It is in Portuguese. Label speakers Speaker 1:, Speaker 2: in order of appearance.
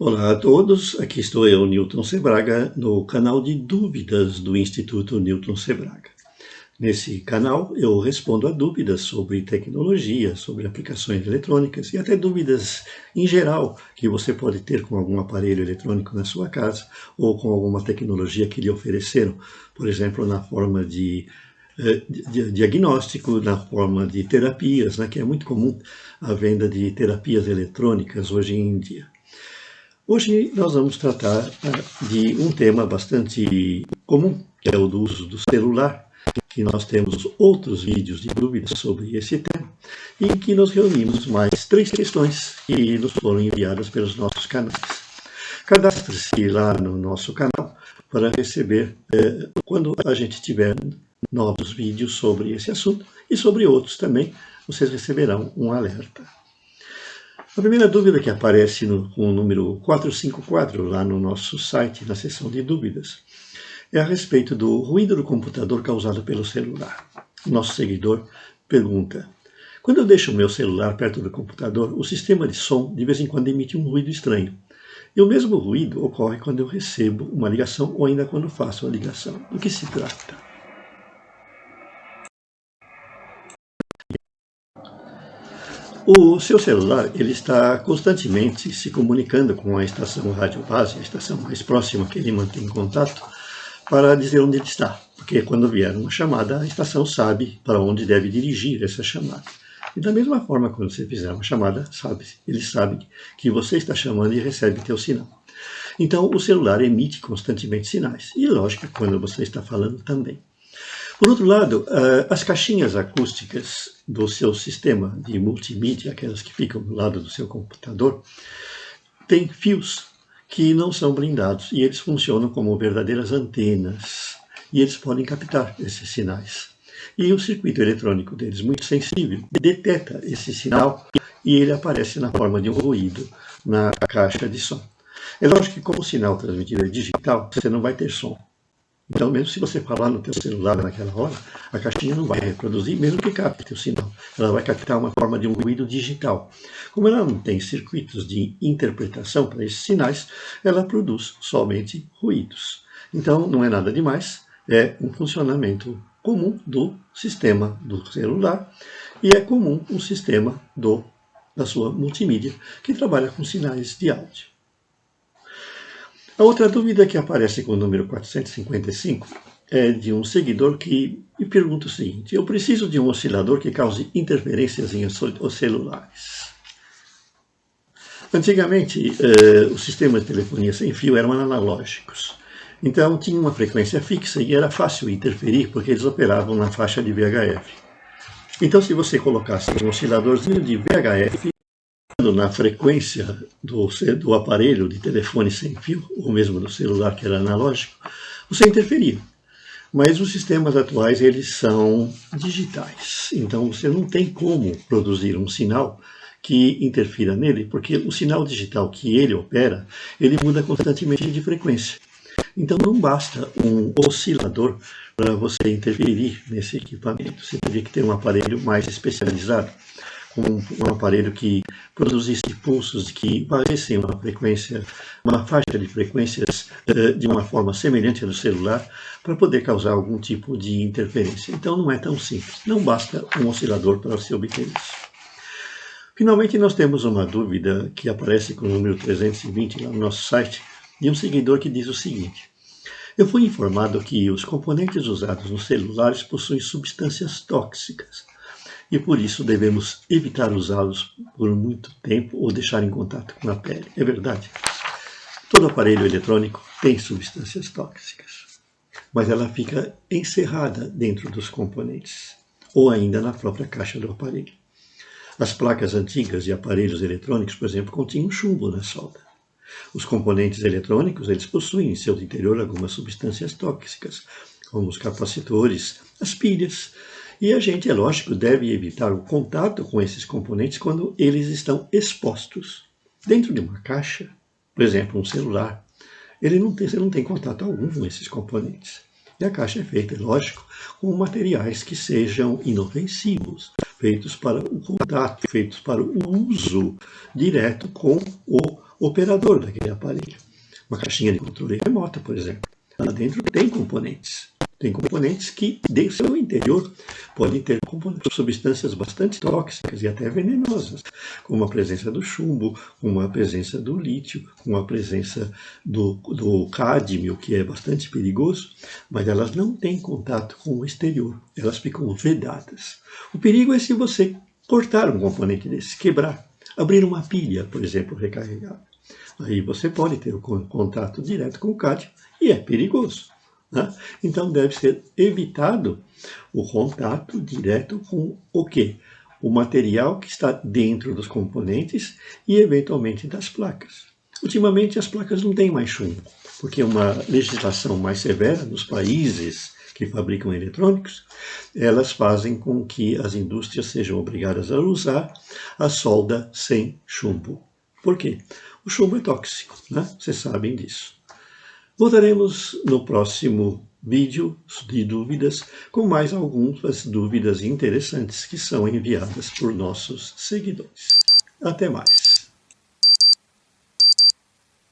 Speaker 1: Olá a todos, aqui estou eu, Newton Sebraga, no canal de dúvidas do Instituto Newton Sebraga. Nesse canal eu respondo a dúvidas sobre tecnologia, sobre aplicações eletrônicas e até dúvidas em geral que você pode ter com algum aparelho eletrônico na sua casa ou com alguma tecnologia que lhe ofereceram, por exemplo, na forma de diagnóstico, na forma de terapias, né, que é muito comum a venda de terapias eletrônicas hoje em dia. Hoje nós vamos tratar de um tema bastante comum, que é o do uso do celular, que nós temos outros vídeos de dúvidas sobre esse tema, e que nós reunimos mais 3 questões que nos foram enviadas pelos nossos canais. Cadastre-se lá no nosso canal para receber, quando a gente tiver novos vídeos sobre esse assunto, e sobre outros também, vocês receberão um alerta. A primeira dúvida que aparece com o número 454 lá no nosso site, na seção de dúvidas, é a respeito do ruído do computador causado pelo celular. O nosso seguidor pergunta: quando eu deixo o meu celular perto do computador, o sistema de som de vez em quando emite um ruído estranho. E o mesmo ruído ocorre quando eu recebo uma ligação ou ainda quando faço a ligação. Do que se trata? O seu celular ele está constantemente se comunicando com a estação rádio base, a estação mais próxima que ele mantém contato, para dizer onde ele está. Porque quando vier uma chamada, a estação sabe para onde deve dirigir essa chamada. E da mesma forma, quando você fizer uma chamada, ele sabe que você está chamando e recebe teu sinal. Então, o celular emite constantemente sinais. E lógico, quando você está falando também. Por outro lado, as caixinhas acústicas do seu sistema de multimídia, aquelas que ficam do lado do seu computador, têm fios que não são blindados e eles funcionam como verdadeiras antenas e eles podem captar esses sinais. E o circuito eletrônico deles, muito sensível, detecta esse sinal e ele aparece na forma de um ruído na caixa de som. É lógico que como o sinal transmitido é digital, você não vai ter som. Então, mesmo se você falar no teu celular naquela hora, a caixinha não vai reproduzir, mesmo que capte o sinal. Ela vai captar uma forma de um ruído digital. Como ela não tem circuitos de interpretação para esses sinais, ela produz somente ruídos. Então, não é nada demais, é um funcionamento comum do sistema do celular e é comum o sistema da sua multimídia, que trabalha com sinais de áudio. A outra dúvida que aparece com o número 455 é de um seguidor que me pergunta o seguinte: eu preciso de um oscilador que cause interferências em os celulares. Antigamente, os sistemas de telefonia sem fio eram analógicos. Então, tinha uma frequência fixa e era fácil interferir porque eles operavam na faixa de VHF. Então, se você colocasse um osciladorzinho de VHF na frequência do aparelho de telefone sem fio, ou mesmo do celular que era analógico, você interferia. Mas os sistemas atuais, eles são digitais. Então, você não tem como produzir um sinal que interfira nele, porque o sinal digital que ele opera, ele muda constantemente de frequência. Então, não basta um oscilador para você interferir nesse equipamento. Você teria que ter um aparelho mais especializado, um aparelho que produzisse pulsos que varressem uma faixa de frequências de uma forma semelhante à do celular, para poder causar algum tipo de interferência. Então não é tão simples, não basta um oscilador para se obter isso. Finalmente nós temos uma dúvida que aparece com o número 320 lá no nosso site, de um seguidor que diz o seguinte: eu fui informado que os componentes usados nos celulares possuem substâncias tóxicas, e por isso devemos evitar usá-los por muito tempo ou deixar em contato com a pele. É verdade. Todo aparelho eletrônico tem substâncias tóxicas, mas ela fica encerrada dentro dos componentes, ou ainda na própria caixa do aparelho. As placas antigas de aparelhos eletrônicos, por exemplo, continham chumbo na solda. Os componentes eletrônicos, eles possuem em seu interior algumas substâncias tóxicas, como os capacitores, as pilhas. E a gente, é lógico, deve evitar o contato com esses componentes quando eles estão expostos. Dentro de uma caixa, por exemplo, um celular, você não tem contato algum com esses componentes. E a caixa é feita, é lógico, com materiais que sejam inofensivos, feitos para o contato, feitos para o uso direto com o operador daquele aparelho. Uma caixinha de controle remota, por exemplo. Lá dentro tem componentes. Tem componentes que, de seu interior, podem ter substâncias bastante tóxicas e até venenosas, como a presença do chumbo, como a presença do lítio, como a presença do cádmio, que é bastante perigoso, mas elas não têm contato com o exterior, elas ficam vedadas. O perigo é se você cortar um componente desse, quebrar, abrir uma pilha, por exemplo, recarregável. Aí você pode ter contato direto com o cádmio e é perigoso. Né? Então deve ser evitado o contato direto com o quê? O material que está dentro dos componentes e eventualmente das placas. Ultimamente as placas não têm mais chumbo, porque uma legislação mais severa nos países que fabricam eletrônicos, elas fazem com que as indústrias sejam obrigadas a usar a solda sem chumbo. Por quê? O chumbo é tóxico, né? Vocês sabem disso. Voltaremos no próximo vídeo de dúvidas com mais algumas dúvidas interessantes que são enviadas por nossos seguidores. Até mais!